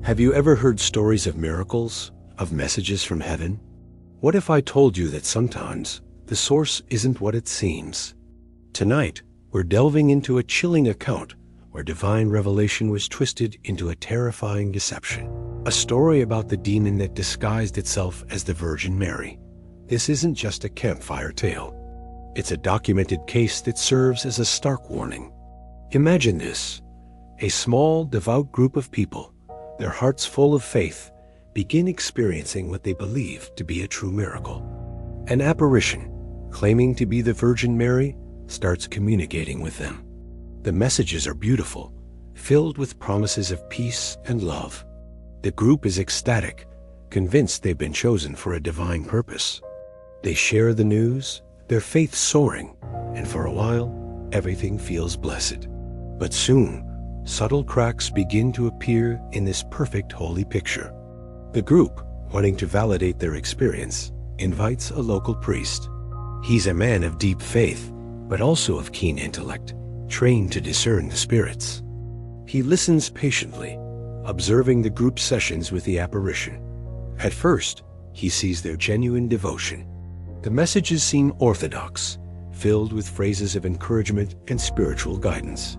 Have you ever heard stories of miracles, of messages from heaven? What if I told you that sometimes the source isn't what it seems? Tonight, we're delving into a chilling account where divine revelation was twisted into a terrifying deception. A story about the demon that disguised itself as the Virgin Mary. This isn't just a campfire tale. It's a documented case that serves as a stark warning. Imagine this: a small, devout group of people, their hearts full of faith, begin experiencing what they believe to be a true miracle. An apparition, claiming to be the Virgin Mary, starts communicating with them. The messages are beautiful, filled with promises of peace and love. The group is ecstatic, convinced they've been chosen for a divine purpose. They share the news, their faith soaring, and for a while, everything feels blessed. But soon, subtle cracks begin to appear in this perfect holy picture. The group, wanting to validate their experience, invites a local priest. He's a man of deep faith, but also of keen intellect, trained to discern the spirits. He listens patiently, observing the group's sessions with the apparition. At first, he sees their genuine devotion. The messages seem orthodox, filled with phrases of encouragement and spiritual guidance.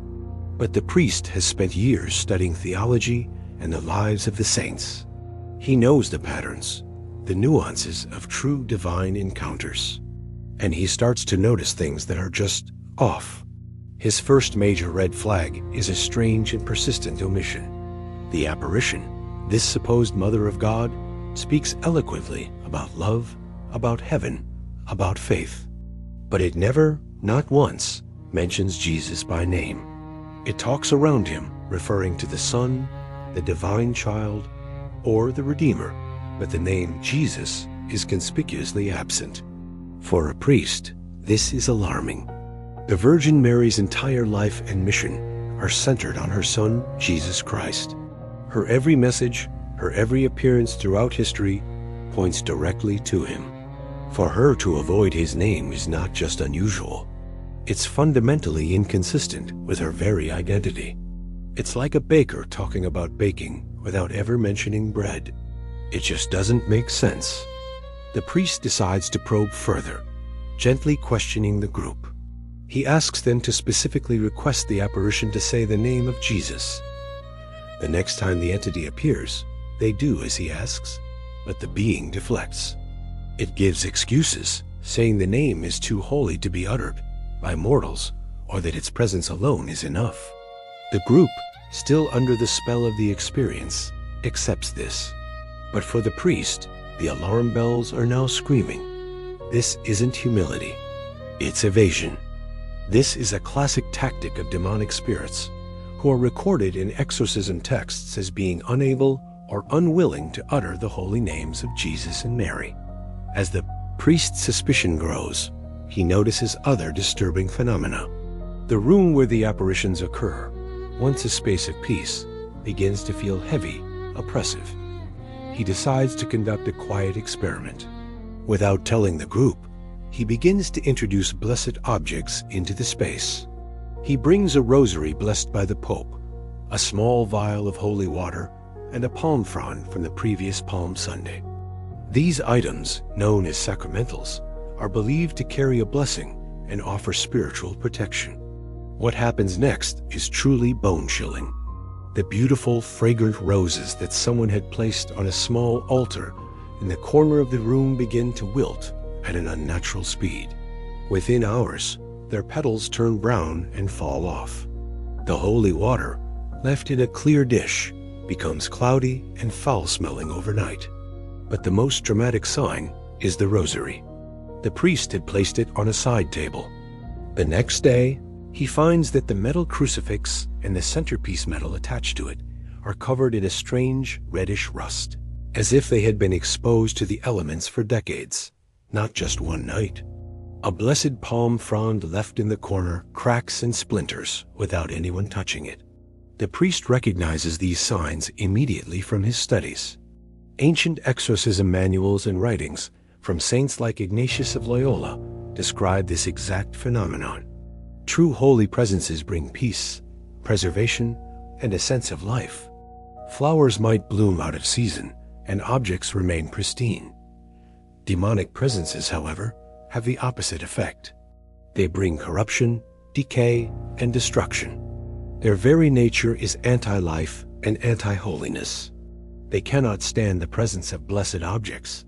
But the priest has spent years studying theology and the lives of the saints. He knows the patterns, the nuances of true divine encounters. And he starts to notice things that are just off. His first major red flag is a strange and persistent omission. The apparition, this supposed mother of God, speaks eloquently about love, about heaven, about faith. But it never, not once, mentions Jesus by name. It talks around him, referring to the Son, the divine child, or the Redeemer, but the name Jesus is conspicuously absent. For a priest, this is alarming. The Virgin Mary's entire life and mission are centered on her Son, Jesus Christ. Her every message, her every appearance throughout history, points directly to him. For her to avoid his name is not just unusual. It's fundamentally inconsistent with her very identity. It's like a baker talking about baking without ever mentioning bread. It just doesn't make sense. The priest decides to probe further, gently questioning the group. He asks them to specifically request the apparition to say the name of Jesus. The next time the entity appears, they do as he asks, but the being deflects. It gives excuses, saying the name is too holy to be uttered by mortals, or that its presence alone is enough. The group, still under the spell of the experience, accepts this. But for the priest, the alarm bells are now screaming. This isn't humility, it's evasion. This is a classic tactic of demonic spirits, who are recorded in exorcism texts as being unable or unwilling to utter the holy names of Jesus and Mary. As the priest's suspicion grows, he notices other disturbing phenomena. The room where the apparitions occur, once a space of peace, begins to feel heavy, oppressive. He decides to conduct a quiet experiment. Without telling the group, he begins to introduce blessed objects into the space. He brings a rosary blessed by the Pope, a small vial of holy water, and a palm frond from the previous Palm Sunday. These items, known as sacramentals, are believed to carry a blessing and offer spiritual protection. What happens next is truly bone-chilling. The beautiful, fragrant roses that someone had placed on a small altar in the corner of the room begin to wilt at an unnatural speed. Within hours, their petals turn brown and fall off. The holy water, left in a clear dish, becomes cloudy and foul-smelling overnight. But the most dramatic sign is the rosary. The priest had placed it on a side table. The next day, he finds that the metal crucifix and the centerpiece metal attached to it are covered in a strange reddish rust, as if they had been exposed to the elements for decades, not just one night. A blessed palm frond left in the corner cracks and splinters without anyone touching it. The priest recognizes these signs immediately from his studies. Ancient exorcism manuals and writings from saints like Ignatius of Loyola describe this exact phenomenon. True holy presences bring peace, preservation, and a sense of life. Flowers might bloom out of season, and objects remain pristine. Demonic presences, however, have the opposite effect. They bring corruption, decay, and destruction. Their very nature is anti-life and anti-holiness. They cannot stand the presence of blessed objects,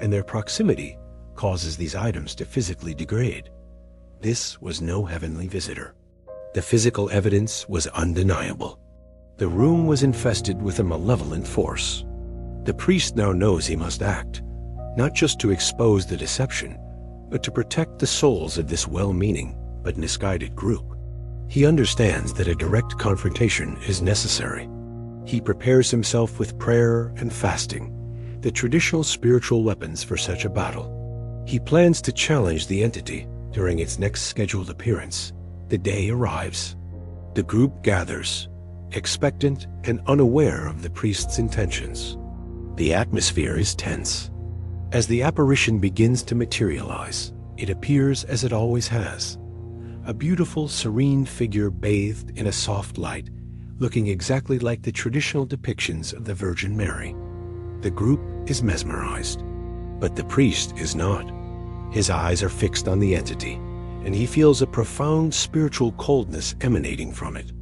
and their proximity causes these items to physically degrade. This was no heavenly visitor. The physical evidence was undeniable. The room was infested with a malevolent force. The priest now knows he must act, not just to expose the deception, but to protect the souls of this well-meaning but misguided group. He understands that a direct confrontation is necessary. He prepares himself with prayer and fasting, the traditional spiritual weapons for such a battle. He plans to challenge the entity during its next scheduled appearance. The day arrives. The group gathers, expectant and unaware of the priest's intentions. The atmosphere is tense. As the apparition begins to materialize, it appears as it always has. A beautiful, serene figure bathed in a soft light, looking exactly like the traditional depictions of the Virgin Mary. The group is mesmerized, but the priest is not. His eyes are fixed on the entity, and he feels a profound spiritual coldness emanating from it.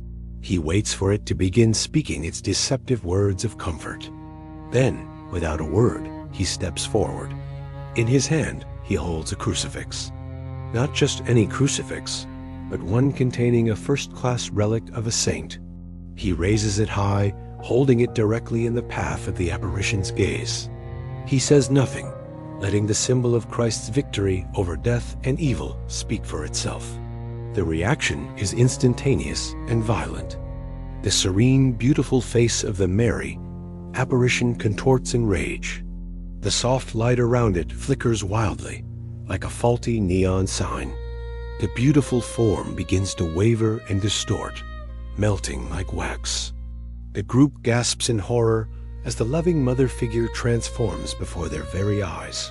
He waits for it to begin speaking its deceptive words of comfort. Then, without a word, he steps forward. In his hand, he holds a crucifix. Not just any crucifix, but one containing a first-class relic of a saint. He raises it high, holding it directly in the path of the apparition's gaze. He says nothing, letting the symbol of Christ's victory over death and evil speak for itself. The reaction is instantaneous and violent. The serene, beautiful face of the Mary apparition contorts in rage. The soft light around it flickers wildly, like a faulty neon sign. The beautiful form begins to waver and distort, melting like wax. The group gasps in horror as the loving mother figure transforms before their very eyes.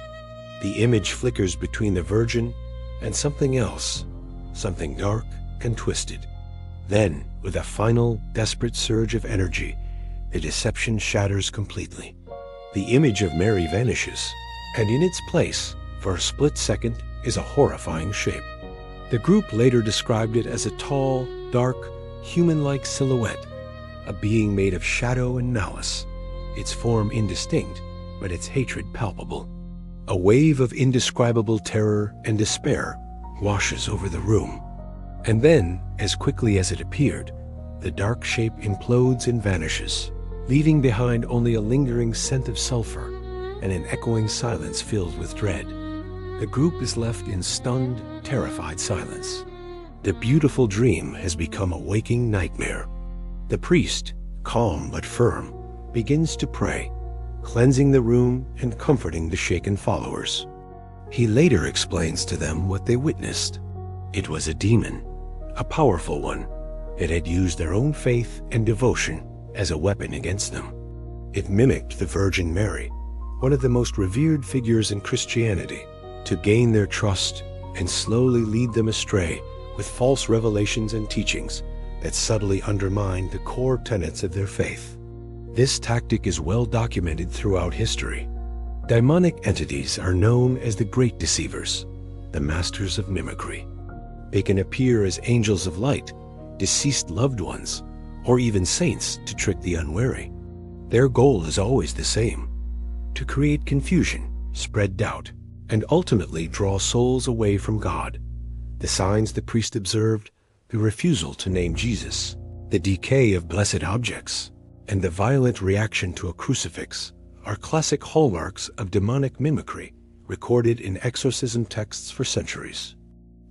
The image flickers between the Virgin and something else, something dark and twisted. Then, with a final, desperate surge of energy, the deception shatters completely. The image of Mary vanishes, and in its place, for a split second, is a horrifying shape. The group later described it as a tall, dark, human-like silhouette, a being made of shadow and malice, its form indistinct, but its hatred palpable. A wave of indescribable terror and despair washes over the room. And then, as quickly as it appeared, the dark shape implodes and vanishes, leaving behind only a lingering scent of sulfur and an echoing silence filled with dread. The group is left in stunned, terrified silence. The beautiful dream has become a waking nightmare. The priest, calm but firm, begins to pray, cleansing the room and comforting the shaken followers. He later explains to them what they witnessed. It was a demon, a powerful one. It had used their own faith and devotion as a weapon against them. It mimicked the Virgin Mary, one of the most revered figures in Christianity, to gain their trust and slowly lead them astray with false revelations and teachings that subtly undermine the core tenets of their faith. This tactic is well documented throughout history. Demonic entities are known as the great deceivers, the masters of mimicry. They can appear as angels of light, deceased loved ones, or even saints to trick the unwary. Their goal is always the same: to create confusion, spread doubt, and ultimately draw souls away from God. The signs the priest observed, the refusal to name Jesus, the decay of blessed objects, and the violent reaction to a crucifix are classic hallmarks of demonic mimicry recorded in exorcism texts for centuries.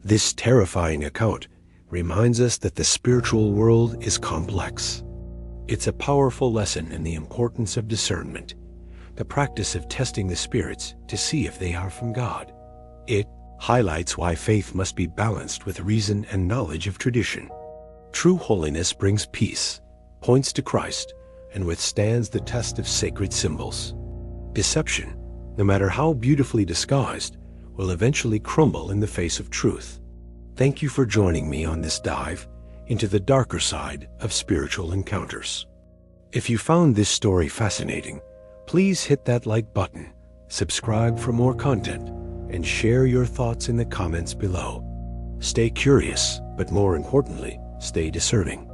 This terrifying account reminds us that the spiritual world is complex. It's a powerful lesson in the importance of discernment, the practice of testing the spirits to see if they are from God. It highlights why faith must be balanced with reason and knowledge of tradition. True holiness brings peace, points to Christ, and withstands the test of sacred symbols. Deception, no matter how beautifully disguised, will eventually crumble in the face of truth. Thank you for joining me on this dive into the darker side of spiritual encounters. If you found this story fascinating, please hit that like button, subscribe for more content, and share your thoughts in the comments below. Stay curious, but more importantly, stay discerning.